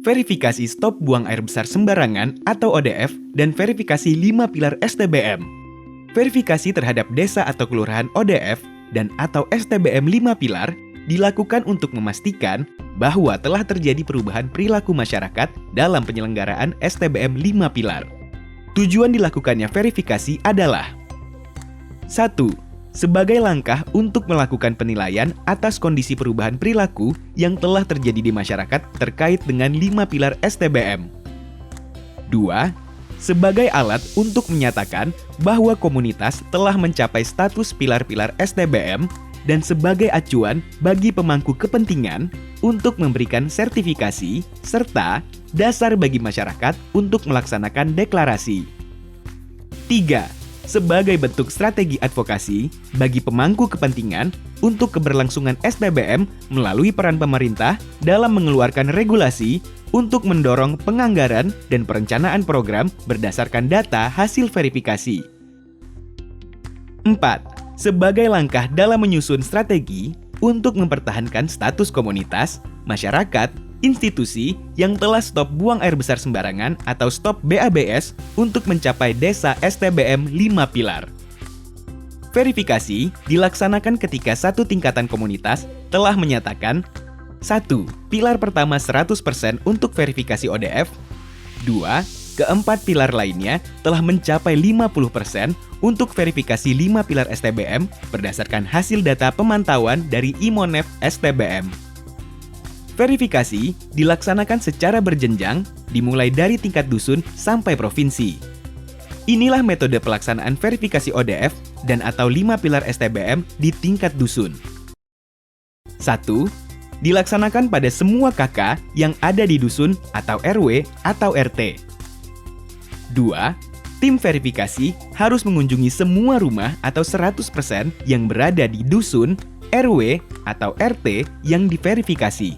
verifikasi stop buang air besar sembarangan atau ODF, dan verifikasi 5 pilar STBM. Verifikasi terhadap desa atau kelurahan ODF dan atau STBM 5 pilar dilakukan untuk memastikan bahwa telah terjadi perubahan perilaku masyarakat dalam penyelenggaraan STBM 5 pilar. Tujuan dilakukannya verifikasi adalah 1. Sebagai langkah untuk melakukan penilaian atas kondisi perubahan perilaku yang telah terjadi di masyarakat terkait dengan 5 pilar STBM. 2. Sebagai alat untuk menyatakan bahwa komunitas telah mencapai status pilar-pilar STBM dan sebagai acuan bagi pemangku kepentingan untuk memberikan sertifikasi serta dasar bagi masyarakat untuk melaksanakan deklarasi. 3. Sebagai bentuk strategi advokasi bagi pemangku kepentingan untuk keberlangsungan STBM melalui peran pemerintah dalam mengeluarkan regulasi untuk mendorong penganggaran dan perencanaan program berdasarkan data hasil verifikasi. 4. Sebagai langkah dalam menyusun strategi untuk mempertahankan status komunitas, masyarakat, institusi yang telah stop buang air besar sembarangan atau stop BABS untuk mencapai desa STBM 5 pilar. Verifikasi dilaksanakan ketika satu tingkatan komunitas telah menyatakan 1. Pilar pertama 100% untuk verifikasi ODF. 2. Keempat pilar lainnya telah mencapai 50% untuk verifikasi 5 pilar STBM berdasarkan hasil data pemantauan dari IMONEF STBM. Verifikasi dilaksanakan secara berjenjang, dimulai dari tingkat dusun sampai provinsi. Inilah metode pelaksanaan verifikasi ODF dan atau 5 pilar STBM di tingkat dusun. 1. Dilaksanakan pada semua KK yang ada di dusun atau RW atau RT. 2. Tim verifikasi harus mengunjungi semua rumah atau 100% yang berada di dusun, RW, atau RT yang diverifikasi.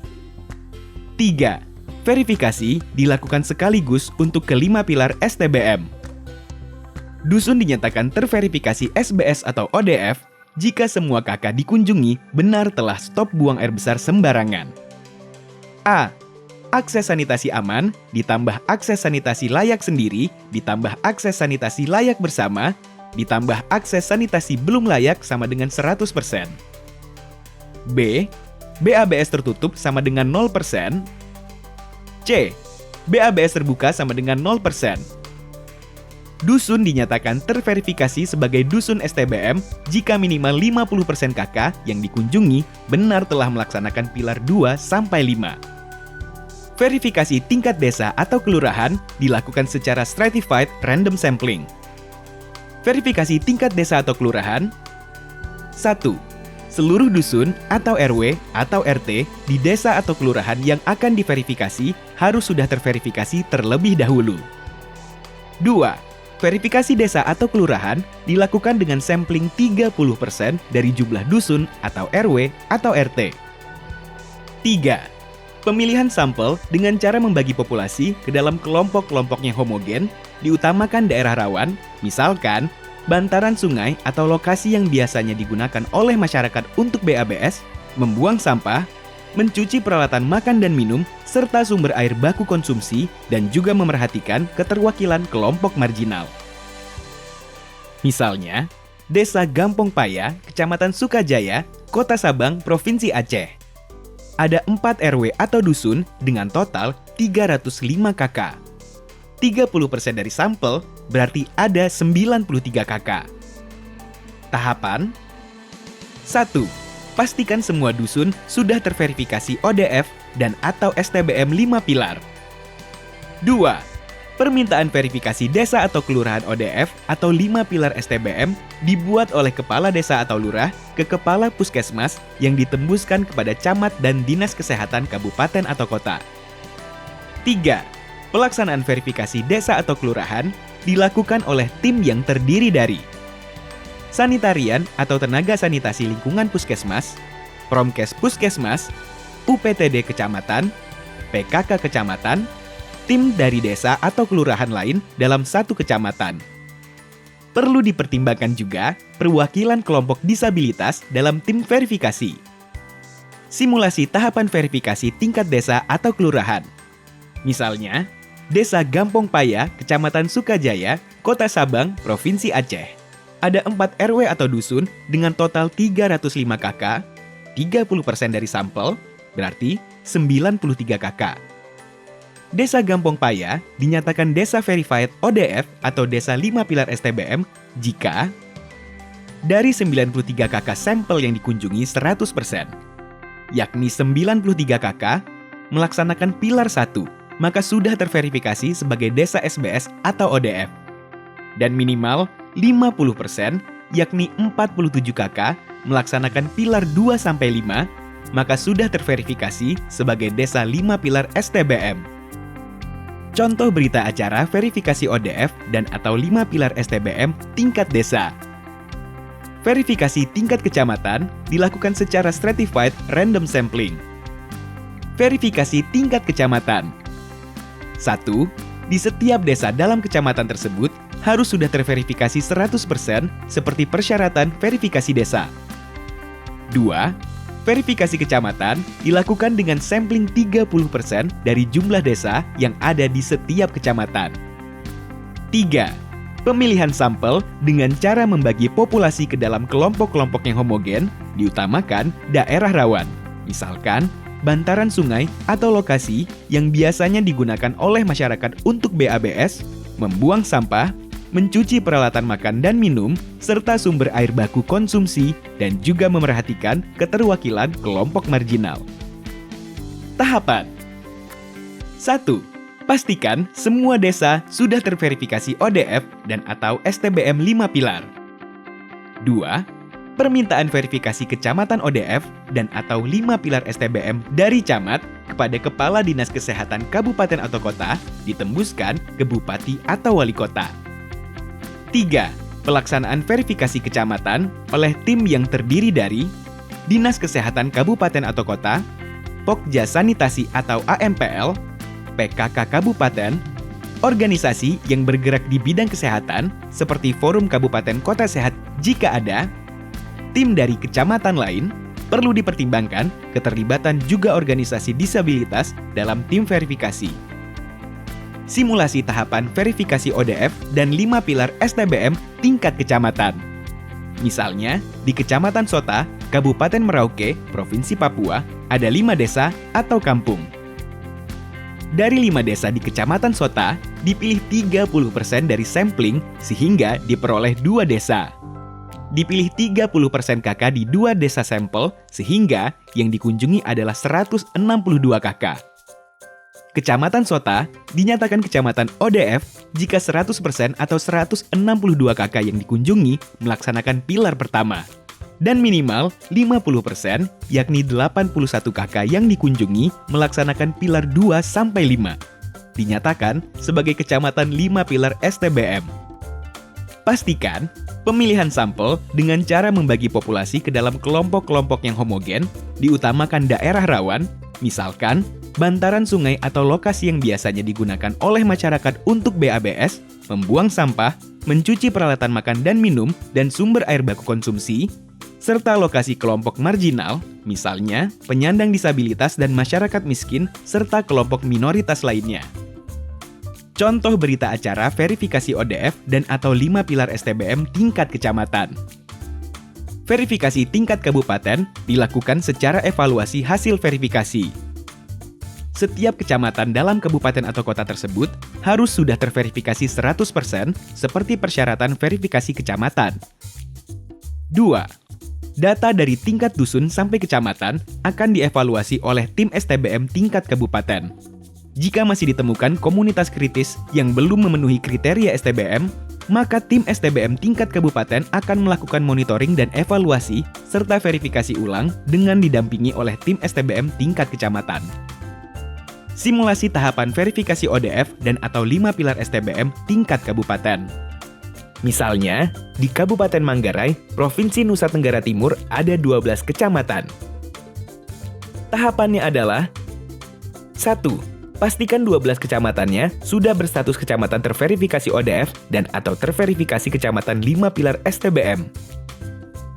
3. Verifikasi dilakukan sekaligus untuk kelima pilar STBM. Dusun dinyatakan terverifikasi SBS atau ODF jika semua KK dikunjungi benar telah stop buang air besar sembarangan. A. Akses sanitasi aman, ditambah akses sanitasi layak sendiri, ditambah akses sanitasi layak bersama, ditambah akses sanitasi belum layak sama dengan 100%. B. BABS tertutup sama dengan 0%. C. BABS terbuka sama dengan 0%. Dusun dinyatakan terverifikasi sebagai dusun STBM jika minimal 50% KK yang dikunjungi benar telah melaksanakan pilar 2 sampai 5. Verifikasi tingkat desa atau kelurahan dilakukan secara stratified random sampling. Verifikasi tingkat desa atau kelurahan. 1. Seluruh dusun atau RW atau RT di desa atau kelurahan yang akan diverifikasi harus sudah terverifikasi terlebih dahulu. 2. Verifikasi desa atau kelurahan dilakukan dengan sampling 30% dari jumlah dusun atau RW atau RT. 3. Pemilihan sampel dengan cara membagi populasi ke dalam kelompok-kelompok yang homogen, diutamakan daerah rawan, misalkan bantaran sungai atau lokasi yang biasanya digunakan oleh masyarakat untuk BABS, membuang sampah, mencuci peralatan makan dan minum, serta sumber air baku konsumsi, dan juga memerhatikan keterwakilan kelompok marginal. Misalnya, Desa Gampong Paya, Kecamatan Sukajaya, Kota Sabang, Provinsi Aceh. Ada 4 RW atau dusun dengan total 305 KK. 30% dari sampel berarti ada 93 KK. Tahapan 1. Pastikan semua dusun sudah terverifikasi ODF dan atau STBM 5 pilar. 2. Permintaan verifikasi desa atau kelurahan ODF atau 5 pilar STBM dibuat oleh kepala desa atau lurah ke kepala puskesmas yang ditembuskan kepada camat dan dinas kesehatan kabupaten atau kota. 3. Pelaksanaan verifikasi desa atau kelurahan dilakukan oleh tim yang terdiri dari sanitarian atau tenaga sanitasi lingkungan puskesmas, Promkes Puskesmas, UPTD Kecamatan, PKK Kecamatan, tim dari desa atau kelurahan lain dalam satu kecamatan. Perlu dipertimbangkan juga perwakilan kelompok disabilitas dalam tim verifikasi. Simulasi tahapan verifikasi tingkat desa atau kelurahan. Misalnya, Desa Gampong Paya, Kecamatan Sukajaya, Kota Sabang, Provinsi Aceh. Ada 4 RW atau dusun dengan total 305 KK, 30% dari sampel, berarti 93 KK. Desa Gampong Paya dinyatakan Desa Verified ODF atau Desa 5 Pilar STBM jika dari 93 KK sampel yang dikunjungi 100%, yakni 93 KK melaksanakan Pilar 1, maka sudah terverifikasi sebagai Desa SBS atau ODF. Dan minimal 50%, yakni 47 KK melaksanakan Pilar 2-5, maka sudah terverifikasi sebagai Desa 5 Pilar STBM. Contoh berita acara verifikasi ODF dan atau 5 Pilar STBM tingkat desa. Verifikasi tingkat kecamatan dilakukan secara stratified random sampling. Verifikasi tingkat kecamatan. 1. Di setiap desa dalam kecamatan tersebut harus sudah terverifikasi 100% seperti persyaratan verifikasi desa. 2. Verifikasi kecamatan dilakukan dengan sampling 30% dari jumlah desa yang ada di setiap kecamatan. 3. Pemilihan sampel dengan cara membagi populasi ke dalam kelompok-kelompok yang homogen, diutamakan daerah rawan, misalkan bantaran sungai atau lokasi yang biasanya digunakan oleh masyarakat untuk BABS, membuang sampah, mencuci peralatan makan dan minum, serta sumber air baku konsumsi, dan juga memerhatikan keterwakilan kelompok marginal. Tahapan 1. Pastikan semua desa sudah terverifikasi ODF dan atau STBM 5 Pilar. 2. Permintaan verifikasi kecamatan ODF dan atau 5 Pilar STBM dari camat kepada Kepala Dinas Kesehatan Kabupaten atau Kota ditembuskan ke Bupati atau Wali Kota. 3. Pelaksanaan verifikasi kecamatan oleh tim yang terdiri dari Dinas Kesehatan Kabupaten atau Kota, Pokja Sanitasi atau AMPL, PKK Kabupaten, organisasi yang bergerak di bidang kesehatan seperti Forum Kabupaten Kota Sehat jika ada, tim dari kecamatan lain, perlu dipertimbangkan keterlibatan juga organisasi disabilitas dalam tim verifikasi. Simulasi tahapan verifikasi ODF dan 5 Pilar STBM tingkat kecamatan. Misalnya, di Kecamatan Sota, Kabupaten Merauke, Provinsi Papua, ada 5 desa atau kampung. Dari 5 desa di Kecamatan Sota, dipilih 30% dari sampling sehingga diperoleh 2 desa. Dipilih 30% KK di 2 desa sampel sehingga yang dikunjungi adalah 162 KK. Kecamatan Sota dinyatakan kecamatan ODF jika 100% atau 162 KK yang dikunjungi melaksanakan pilar pertama. Dan minimal 50%, yakni 81 KK yang dikunjungi melaksanakan pilar 2-5. Dinyatakan sebagai kecamatan 5 Pilar STBM. Pastikan pemilihan sampel dengan cara membagi populasi ke dalam kelompok-kelompok yang homogen, diutamakan daerah rawan, misalkan bantaran sungai atau lokasi yang biasanya digunakan oleh masyarakat untuk BABS, membuang sampah, mencuci peralatan makan dan minum, dan sumber air baku konsumsi, serta lokasi kelompok marginal, misalnya penyandang disabilitas dan masyarakat miskin, serta kelompok minoritas lainnya. Contoh berita acara verifikasi ODF dan atau 5 Pilar STBM tingkat kecamatan. Verifikasi tingkat kabupaten dilakukan secara evaluasi hasil verifikasi. Setiap kecamatan dalam kabupaten atau kota tersebut harus sudah terverifikasi 100% seperti persyaratan verifikasi kecamatan. 2. Data dari tingkat dusun sampai kecamatan akan dievaluasi oleh tim STBM tingkat kabupaten. Jika masih ditemukan komunitas kritis yang belum memenuhi kriteria STBM, maka tim STBM tingkat kabupaten akan melakukan monitoring dan evaluasi serta verifikasi ulang dengan didampingi oleh tim STBM tingkat kecamatan. Simulasi tahapan verifikasi ODF dan atau 5 Pilar STBM tingkat kabupaten. Misalnya, di Kabupaten Manggarai, Provinsi Nusa Tenggara Timur ada 12 kecamatan. Tahapannya adalah 1. Pastikan 12 kecamatannya sudah berstatus kecamatan terverifikasi ODF dan atau terverifikasi kecamatan 5 Pilar STBM.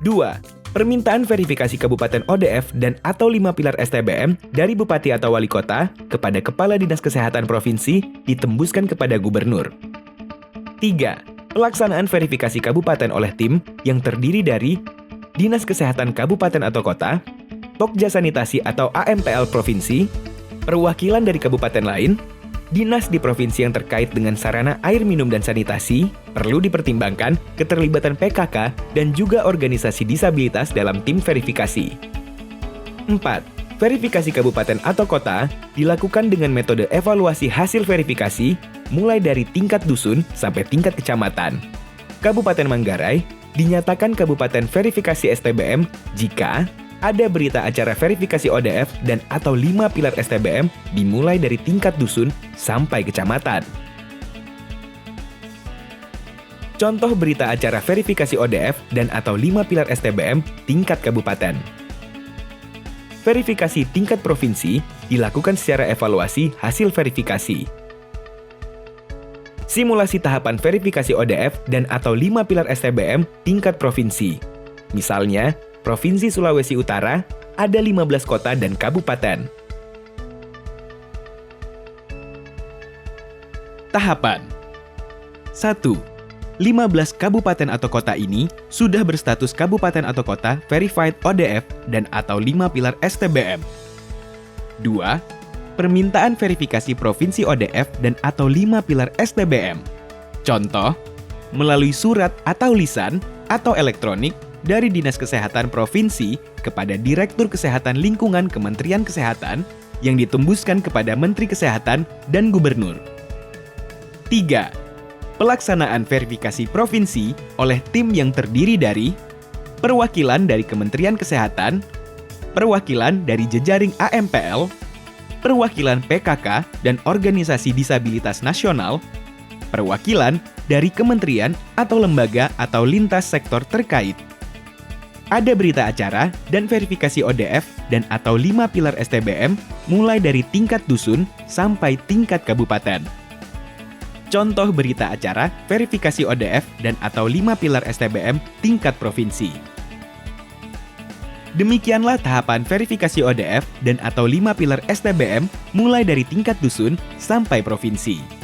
2. Permintaan verifikasi Kabupaten ODF dan atau 5 pilar STBM dari Bupati atau Wali Kota kepada Kepala Dinas Kesehatan Provinsi ditembuskan kepada Gubernur. 3. Pelaksanaan verifikasi kabupaten oleh tim yang terdiri dari Dinas Kesehatan Kabupaten atau Kota, Pokja Sanitasi atau AMPL Provinsi, perwakilan dari kabupaten lain, dinas di provinsi yang terkait dengan sarana air minum dan sanitasi, perlu dipertimbangkan keterlibatan PKK dan juga organisasi disabilitas dalam tim verifikasi. 4. Verifikasi kabupaten atau kota dilakukan dengan metode evaluasi hasil verifikasi mulai dari tingkat dusun sampai tingkat kecamatan. Kabupaten Manggarai dinyatakan kabupaten verifikasi STBM jika ada berita acara verifikasi ODF dan atau 5 pilar STBM dimulai dari tingkat dusun sampai kecamatan. Contoh berita acara verifikasi ODF dan atau 5 pilar STBM tingkat kabupaten. Verifikasi tingkat provinsi dilakukan secara evaluasi hasil verifikasi. Simulasi tahapan verifikasi ODF dan atau 5 pilar STBM tingkat provinsi. Misalnya, Provinsi Sulawesi Utara ada 15 kota dan kabupaten. Tahapan 1. 15 kabupaten atau kota ini sudah berstatus kabupaten atau kota verified ODF dan atau 5 pilar STBM. 2. Permintaan verifikasi provinsi ODF dan atau 5 pilar STBM. Contoh, melalui surat atau lisan atau elektronik dari Dinas Kesehatan Provinsi kepada Direktur Kesehatan Lingkungan Kementerian Kesehatan yang ditembuskan kepada Menteri Kesehatan dan Gubernur. 3. Pelaksanaan verifikasi provinsi oleh tim yang terdiri dari perwakilan dari Kementerian Kesehatan, perwakilan dari jejaring AMPL, perwakilan PKK dan organisasi disabilitas nasional, perwakilan dari kementerian atau lembaga atau lintas sektor terkait. Ada berita acara dan verifikasi ODF dan atau 5 pilar STBM mulai dari tingkat dusun sampai tingkat kabupaten. Contoh berita acara verifikasi ODF dan atau 5 pilar STBM tingkat provinsi. Demikianlah tahapan verifikasi ODF dan atau 5 pilar STBM mulai dari tingkat dusun sampai provinsi.